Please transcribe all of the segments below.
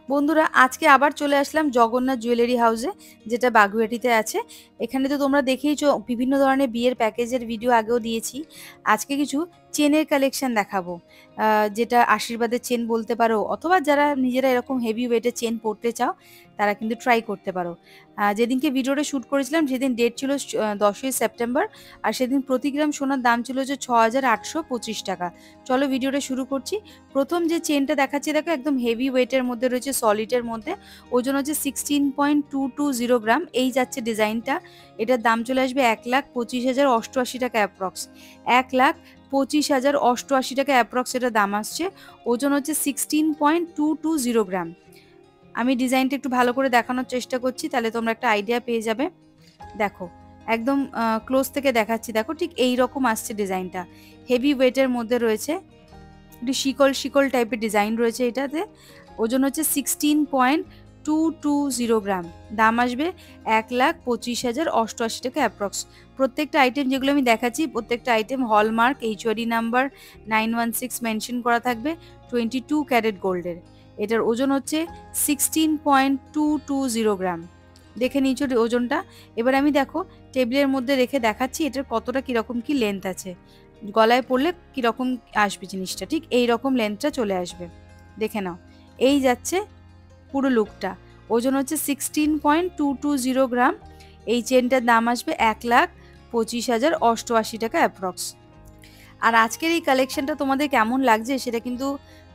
বন্ধুরা আজকে আবার চলে আসলাম জগন্নাথ জুয়েলারি হাউসে, যেটা বাগুইআটিতে আছে। এখানে তো তোমরা দেখেইছো বিভিন্ন ধরনের বিয়ের প্যাকেজের ভিডিও আগেও দিয়েছি। আজকে কিছু চেনের কালেকশন দেখাবো, যেটা আশীর্বাদের চেন বলতে পারো, অথবা যারা নিজেরা এরকম হেভি ওয়েটের চেন পরতে চাও তারা কিন্তু ট্রাই করতে পারো। যেদিনকে ভিডিওটা শ্যুট করেছিলাম সেদিন ডেট ছিল 10ই সেপ্টেম্বর, আর সেদিন প্রতি গ্রাম সোনার দাম ছিল যে 6,825 টাকা। চলো ভিডিওটা শুরু করছি। প্রথম যে চেনটা দেখাচ্ছি দেখো, একদম হেভি ওয়েটের মধ্যে রয়েছে, সলিডের মধ্যে, ওজন হচ্ছে 16.220 গ্রাম। এই যাচ্ছে ডিজাইনটা। এটার দাম চলে আসবে 1,25,088 টাকা অ্যাপ্রক্স। 1,25,088 টাকা অ্যাপ্রক্স এটা দাম আসছে। ওজন হচ্ছে 16.220 গ্রাম। আমি ডিজাইনটা একটু ভালো করে দেখানোর চেষ্টা করছি, তাহলে তোমরা একটা আইডিয়া পেয়ে যাবে। দেখো একদম ক্লোজ থেকে দেখাচ্ছি, দেখো ঠিক এই রকম আসছে ডিজাইনটা। হেভি ওয়েটের মধ্যে রয়েছে, একটু শিকল শিকল টাইপের ডিজাইন রয়েছে এটাতে। ওজন হচ্ছে 16.220 গ্রাম। দাম আসবে 1,25,088 টাকা অ্যাপ্রক্স। প্রত্যেকটা আইটেম যেগুলো আমি দেখাচ্ছি, প্রত্যেকটা item hallmark, HOD number 916 mention করা থাকবে, 22 ক্যারেট গোল্ডের। এটার ওজন হচ্ছে 16.220 গ্রাম। দেখে নিয়েছো ওজনটা। এবার আমি দেখো টেবিলের মধ্যে রেখে দেখাচ্ছি এটার কতটা কিরকম কি লেন্থ আছে। গলায় পরলে কিরকম আসবে জিনিসটা, ঠিক এই রকম লেন্থটা চলে আসবে। দেখে নাও, এই যাচ্ছে পুরো লুকটা। ওজন হচ্ছে 16.220 গ্রাম। এই চেনটার দাম আসবে 1,25,088 টাকা অ্যাপ্রক্স। আর আজকের এই কালেকশনটা তোমাদের কেমন লাগছে সেটা কিন্তু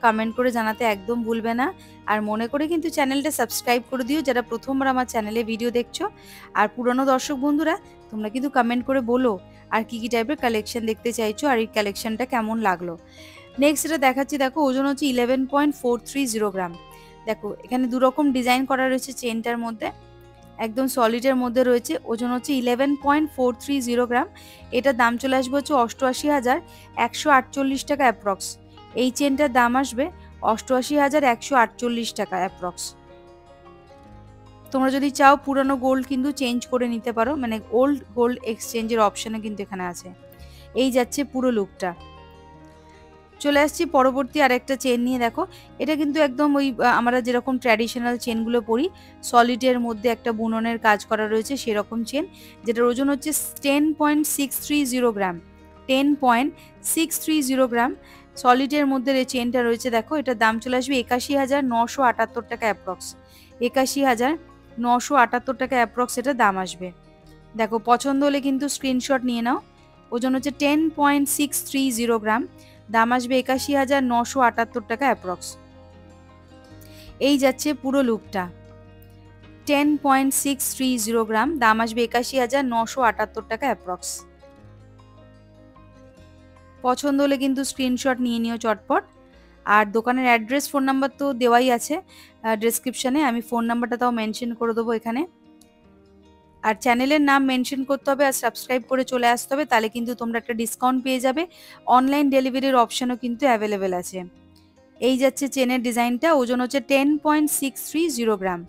কমেন্ট করে জানাতে একদম ভুলবে না। আর মনে করে কিন্তু চ্যানেলটা সাবস্ক্রাইব করে দিও যারা প্রথমবার আমার চ্যানেলে ভিডিও দেখছো। আর পুরনো দর্শক বন্ধুরা, তোমরা কিন্তু কমেন্ট করে বলো আর কি কি টাইপের কালেকশন দেখতে চাইছো, আর এই কালেকশনটা কেমন লাগলো। নেক্সট এটা দেখাচ্ছি, দেখো ওজন হচ্ছে 11.430 গ্রাম। দেখো এখানে দুরকম ডিজাইন করা রয়েছে চেনটার মধ্যে, একদম সলিডের মধ্যে রয়েছে। ওজন হচ্ছে 11.430 গ্রাম। এটার দাম চলে আসবে হচ্ছে 88,148 টাকা অ্যাপ্রক্স। এই চেনটার দাম আসবে 88,148 টাকা অ্যাপ্রক্স। তোমরা যদি চাও পুরানো গোল্ড কিন্তু চেঞ্জ করে নিতে পারো, মানে ওল্ড গোল্ড এক্সচেঞ্জের অপশানও কিন্তু এখানে আছে। এই যাচ্ছে পুরো লুকটা। চলে আসছি পরবর্তী আরেকটা চেন নিয়ে। দেখো এটা কিন্তু একদম ওই আমরা যেরকম ট্র্যাডিশনাল চেনগুলো পরি, সলিডের মধ্যে একটা বুননের কাজ করা রয়েছে সেরকম চেন, যেটার ওজন হচ্ছে 10.630 গ্রাম। 10.630 গ্রাম সলিডের মধ্যে এই চেনটা রয়েছে। দেখো এটার দাম চলে আসবে 81,978 টাকা অ্যাপ্রক্স। 81,978 টাকা অ্যাপ্রক্স এটা দাম আসবে। দেখো পছন্দ হলে কিন্তু স্ক্রিনশট নিয়ে নাও। ওজন হচ্ছে 10.630 গ্রাম। দাম আসবে 81,978 টাকা অ্যাপ্রক্স। এই যাচ্ছে পুরো লুকটা। 10.630 গ্রাম। দাম আসবে 81,978 টাকা অ্যাপ্রক্স। পছন্দ হলে কিন্তু স্ক্রিনশট নিয়ে নিও চটপট। আর দোকানের অ্যাড্রেস, ফোন নাম্বার তো দেওয়াই আছে ডেসক্রিপশানে, আমি ফোন নাম্বারটা তাও মেনশন করে দেবো এখানে। আর চ্যানেলের নাম মেনশন করতে হবে আর সাবস্ক্রাইব করে চলে আসতে হবে, তাহলে কিন্তু তোমরা একটা ডিসকাউন্ট পেয়ে যাবে। অনলাইন ডেলিভারির অপশানও কিন্তু অ্যাভেলেবেল আছে। এই যাচ্ছে চেনের ডিজাইনটা। ওজন হচ্ছে 10.630 গ্রাম।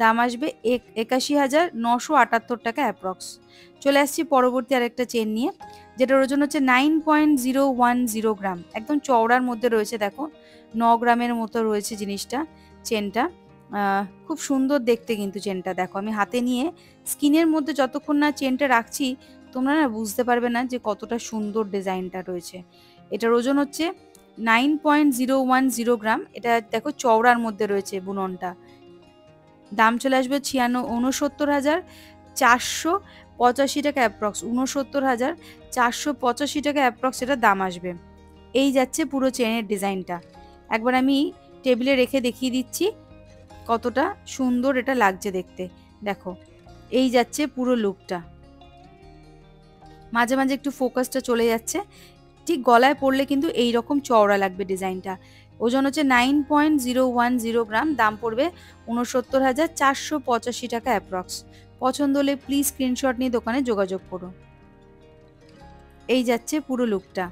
দাম আসবে 81,978 টাকা অ্যাপ্রক্স। চলে আসছি পরবর্তী আরেকটা চেন নিয়ে, যেটার ওজন হচ্ছে 9.010 গ্রাম। একদম চওড়ার মধ্যে রয়েছে, দেখো 9 গ্রামের মতো রয়েছে জিনিসটা, চেনটা। খুব সুন্দর দেখতে কিন্তু চেনটা। দেখো আমি হাতে নিয়ে স্কিনের মধ্যে যতক্ষণ না চেনটা রাখছি, তোমরা না বুঝতে পারবে না যে কতটা সুন্দর ডিজাইনটা রয়েছে। এটার ওজন হচ্ছে 9.010 গ্রাম। এটা দেখো চওড়ার মধ্যে রয়েছে বুননটা। দাম চলে আসবে 69,485 টাকা অ্যাপ্রক্স। 69,485 টাকা অ্যাপ্রক্স এটা দাম আসবে। এই যাচ্ছে পুরো চেনের ডিজাইনটা। একবার আমি টেবিলে রেখে দেখিয়ে দিচ্ছি কতটা সুন্দর এটা লাগছে দেখতে। দেখো এই যাচ্ছে পুরো লুকটা। মাঝে মাঝে একটু ফোকাসটা চলে যাচ্ছে। ঠিক গলায় পড়লে কিন্তু এই রকম চওড়া লাগবে ডিজাইনটা। ওজন হচ্ছে 9.010 গ্রাম। দাম পড়বে 69,485 টাকা অ্যাপ্রক্স। পছন্দ হলে প্লিজ স্ক্রিনশট নিয়ে দোকানে যোগাযোগ করো। এই যাচ্ছে পুরো লুকটা।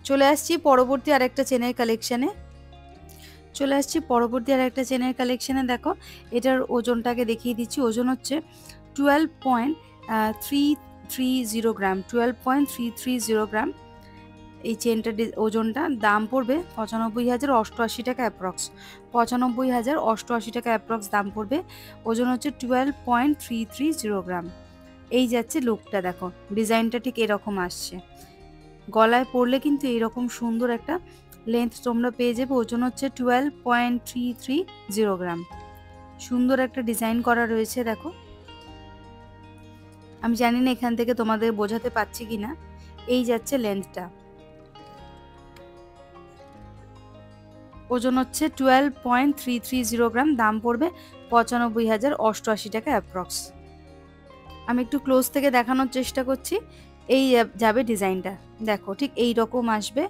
চলে আসছি পরবর্তী আরেকটা চেনের কালেকশানে। দেখো এটার ওজনটাকে দেখিয়ে দিচ্ছি। ওজন হচ্ছে 12.330 গ্রাম। 12.330 গ্রাম। এই চেনটার ওজনটা দাম পড়বে 95,088 টাকা অ্যাপ্রক্স। 95,088 টাকা অ্যাপ্রক্স দাম পড়বে। ওজন হচ্ছে 12.330 গ্রাম। এই যাচ্ছে লুকটা, দেখো ডিজাইনটা ঠিক এরকম আসছে। গলায় পরলে কিন্তু এইরকম সুন্দর একটা লেন্থ তোমরা পেয়ে যাবে। ওজন হচ্ছে 12.330 গ্রাম। সুন্দর একটা ডিজাইন করা রয়েছে দেখো। আমি জানি না এখান থেকে তোমাদের বোঝাতে পারছি কিনা। এই যাচ্ছে লেন্থটা, ওজন হচ্ছে 12.330 গ্রাম। দাম পড়বে 95,088 টাকা অ্যাপ্রক্স। আমি একটু ক্লোজ থেকে দেখানোর চেষ্টা করছি। এই যাবে ডিজাইনটা, দেখো ঠিক এই রকম আসবে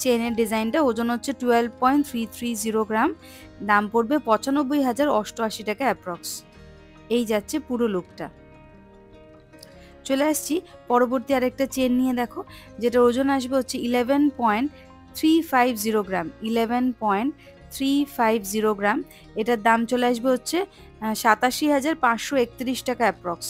চেনের ডিজাইনটা। ওজন হচ্ছে 12.330 গ্রাম। দাম পড়বে 95,088 টাকা অ্যাপ্রক্স। এই যাচ্ছে পুরো লুকটা। চলে আসছি পরবর্তী আরেকটা চেন নিয়ে, দেখো যেটা ওজন আসবে হচ্ছে 11.350 গ্রাম। 11.350 গ্রাম। এটার দাম চলে আসবে হচ্ছে 87,531 টাকা অ্যাপ্রক্স।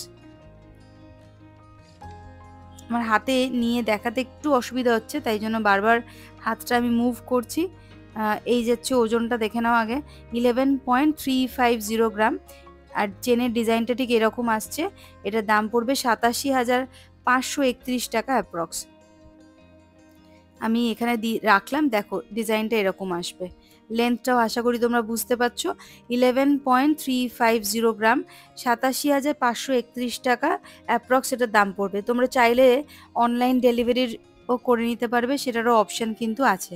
আমার হাতে নিয়ে দেখাতে একটু অসুবিধা হচ্ছে, তাই জন্য বারবার হাতটা আমি মুভ করছি। এই যাচ্ছে ওজনটা, দেখে নাও আগে। 11.350 গ্রাম। আর চেনের ডিজাইনটা ঠিক এরকম আসছে। এটার দাম পড়বে 87,531 টাকা অ্যাপ্রক্স। আমি এখানে রাখলাম, দেখো ডিজাইনটা এরকম আসবে। লেন্থটাও আশা করি তোমরা বুঝতে পারছো। 11.350 গ্রাম, 87,531 টাকা অ্যাপ্রক্স এটার দাম পড়বে। তোমরা চাইলে অনলাইন ডেলিভারিও করে নিতে পারবে, সেটারও অপশান কিন্তু আছে।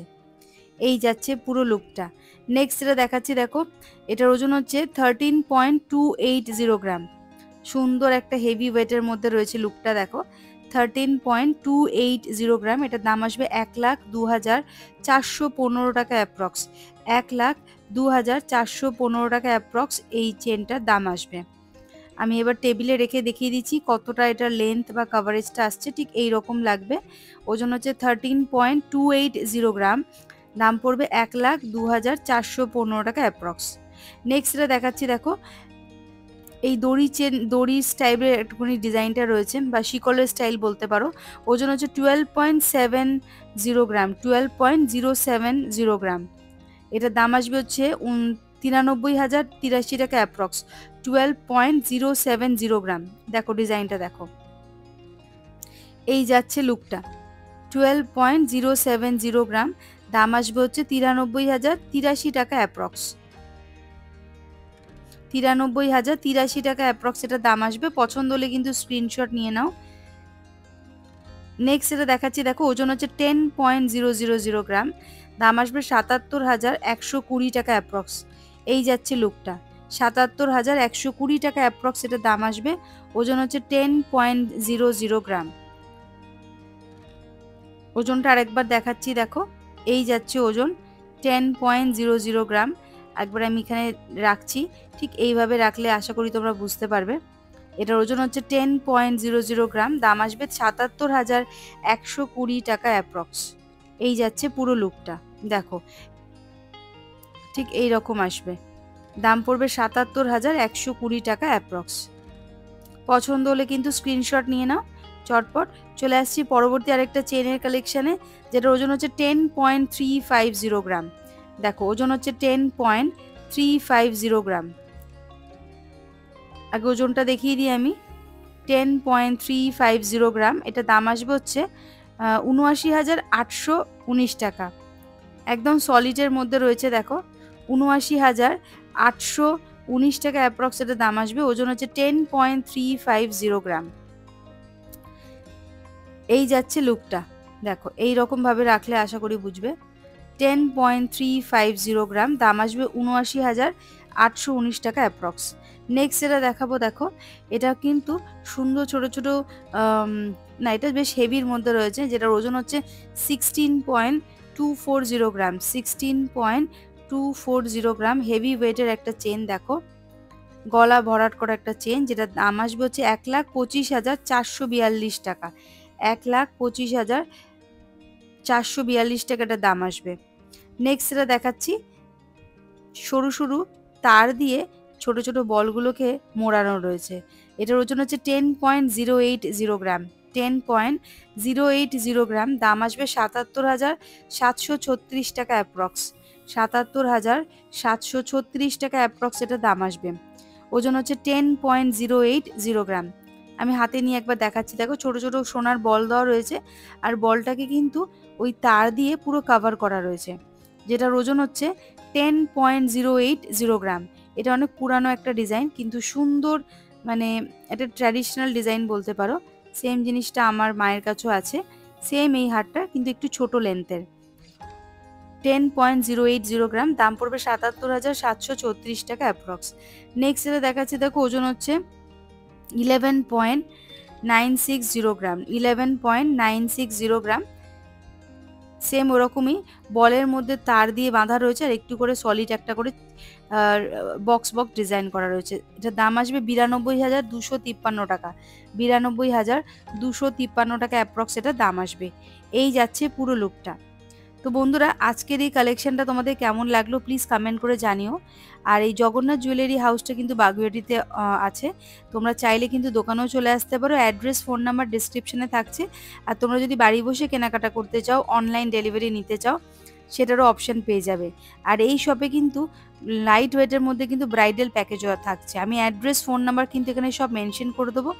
এই যাচ্ছে পুরো লুকটা। নেক্সট যেটা দেখাচ্ছি, দেখো এটার ওজন হচ্ছে 13.280 গ্রাম। সুন্দর একটা হেভি ওয়েটের মধ্যে রয়েছে লুকটা, দেখো 13.280 গ্রাম। এটার দাম আসবে 1,02,415 টাকা অ্যাপ্রক্স। 1,02,415 টাকা অ্যাপ্রক্স এই চেনটার দাম আসবে। আমি এবার টেবিলে রেখে দেখিয়ে দিচ্ছি কতটা এটার লেন্থ বা কাভারেজটা আসছে। ঠিক এই রকম লাগবে। ওজন হচ্ছে 13.280 গ্রাম। দাম পড়বে 1,02,415 টাকা অ্যাপ্রক্স। নেক্সট এটা দেখাচ্ছি, দেখো এই দড়ি স্টাইলের একটুখানি ডিজাইনটা রয়েছে, বা শিকলের স্টাইল বলতে পারো। ওজন হচ্ছে 12.70 গ্রাম। 12.070 গ্রাম। এটার দাম আসবে হচ্ছে 93,083 টাকা অ্যাপ্রক্স। 12.070 গ্রাম। দেখো ডিজাইনটা দেখো। এই যাচ্ছে লুকটা। 12.070 গ্রাম। দাম আসবে হচ্ছে 93,083 টাকা অ্যাপ্রক্স। 93,083 টাকা অ্যাপ্রক্স এটার দাম আসবে। পছন্দ হলে কিন্তু স্ক্রিনশট নিয়ে নাও। নেক্সট এটা দেখাচ্ছি, দেখো ওজন হচ্ছে 10.000 গ্রাম। দাম আসবে 77,120 টাকা অ্যাপ্রক্স। এই যাচ্ছে লুকটা। 77,120 টাকা অ্যাপ্রক্স এটার দাম আসবে। ওজন হচ্ছে 10.00 গ্রাম। ওজনটা আরেকবার দেখাচ্ছি, দেখো এই যাচ্ছে ওজন 10.00 গ্রাম। একবার আমি এখানে রাখছি, ঠিক এইভাবে রাখলে আশা করি তোমরা বুঝতে পারবে। এটার ওজন হচ্ছে 10.00 গ্রাম। দাম আসবে 77,120 টাকা অ্যাপ্রক্স। এই যাচ্ছে পুরো লুকটা, দেখো ঠিক এই রকম আসবে। দাম পড়বে 77,120 টাকা অ্যাপ্রক্স। পছন্দ হলে কিন্তু স্ক্রিনশট নিয়ে নাও চটপট। চলে আসছি পরবর্তী আরেকটা চেনের কালেকশানে, যেটা ওজন হচ্ছে 10.350 গ্রাম। দেখো ওজন হচ্ছে 10.350 গ্রাম। আগে ওজনটা দেখিয়ে দিই আমি। 10.350 গ্রাম। এটা দাম আসবে হচ্ছে 79,819 টাকা। একদম সলিডের মধ্যে রয়েছে, দেখো 79,819 টাকা অ্যাপ্রক্স এটার দাম আসবে। ওজন হচ্ছে 10.350 গ্রাম। এই যাচ্ছে লুকটা, দেখো এই রকম ভাবে রাখলে আশা করি বুঝবে। 10.350 গ্রাম। দাম আসবে 79,819 টাকা অ্যাপ্রক্স। নেক্সট যেটা দেখাবো, দেখো এটা কিন্তু সুন্দর ছোট ছোট, না এটা বেশ হেভির মধ্যে রয়েছে, যেটার ওজন হচ্ছে 16.240 গ্রাম। 16.240 গ্রাম হেভি ওয়েটের একটা চেন, দেখো গলা ভরাট করা একটা চেন, যেটার দাম আসবে হচ্ছে 1,25,442 টাকা। 1,25,442 টাকাটা দাম আসবে। নেক্সট এটা দেখাচ্ছি, সরু সরু তার দিয়ে ছোট ছোট বলগুলোকে মোড়ানো রয়েছে। এটার ওজন হচ্ছে 10.080 গ্রাম। 10.080 গ্রাম, দাম আসবে 77,736 টাকা অ্যাপ্রক্স। 77,736 টাকা অ্যাপ্রক্স এটা দাম আসবে। ওজন হচ্ছে 10.080 গ্রাম। আমি হাতে নিয়ে একবার দেখাচ্ছি, দেখো ছোট ছোট সোনার বল দেওয়া রয়েছে, আর বলটাকে কিন্তু ওই তার দিয়ে পুরো কাভার করা রয়েছে, যেটার ওজন হচ্ছে 10.080 গ্রাম। এটা অনেক পুরানো একটা ডিজাইন, কিন্তু সুন্দর, মানে এটা ট্র্যাডিশনাল ডিজাইন বলতে পারো। সেম জিনিসটা আমার মায়ের কাছেও আছে, সেম এই হারটা, কিন্তু একটু ছোট লেন্থের। 10.080 গ্রাম, দাম পড়বে 77,734 টাকা অ্যাপ্রক্স। নেক্সট যেটা দেখাচ্ছি, দেখো ওজন হচ্ছে 11.960 গ্রাম। 11.960 গ্রাম, সেম ওরকমই বলের মধ্যে তার দিয়ে বাঁধা রয়েছে, আর একটু করে সলিড একটা করে বক্স বক্স ডিজাইন করা রয়েছে। এটার দাম আসবে 92,253 টাকা। 92,253 টাকা অ্যাপ্রক্স এটা দাম আসবে। এই যাচ্ছে পুরো লুকটা। তো বন্ধুরা, আজকের এই কালেকশনটা তোমাদের কেমন লাগলো প্লিজ কমেন্ট করে জানিও। আর এই জগন্নাথ জুয়েলারি হাউসটা কিন্তু বাগুইআটিতে আছে। তোমরা চাইলে কিন্তু দোকানেও চলে আসতে পারো। অ্যাড্রেস, ফোন নাম্বার ডিসক্রিপশনে থাকছে। আর তোমরা যদি বাড়ি বসে কেনাকাটা করতে চাও, অনলাইন ডেলিভারি নিতে চাও, সেটারও অপশন পেয়ে যাবে। আর এই শপে কিন্তু লাইট ওয়েটের মধ্যে কিন্তু ব্রাইডাল প্যাকেজও থাকছে। আমি অ্যাড্রেস, ফোন নাম্বার কিন্তু এখানে সব মেনশন করে দেবো।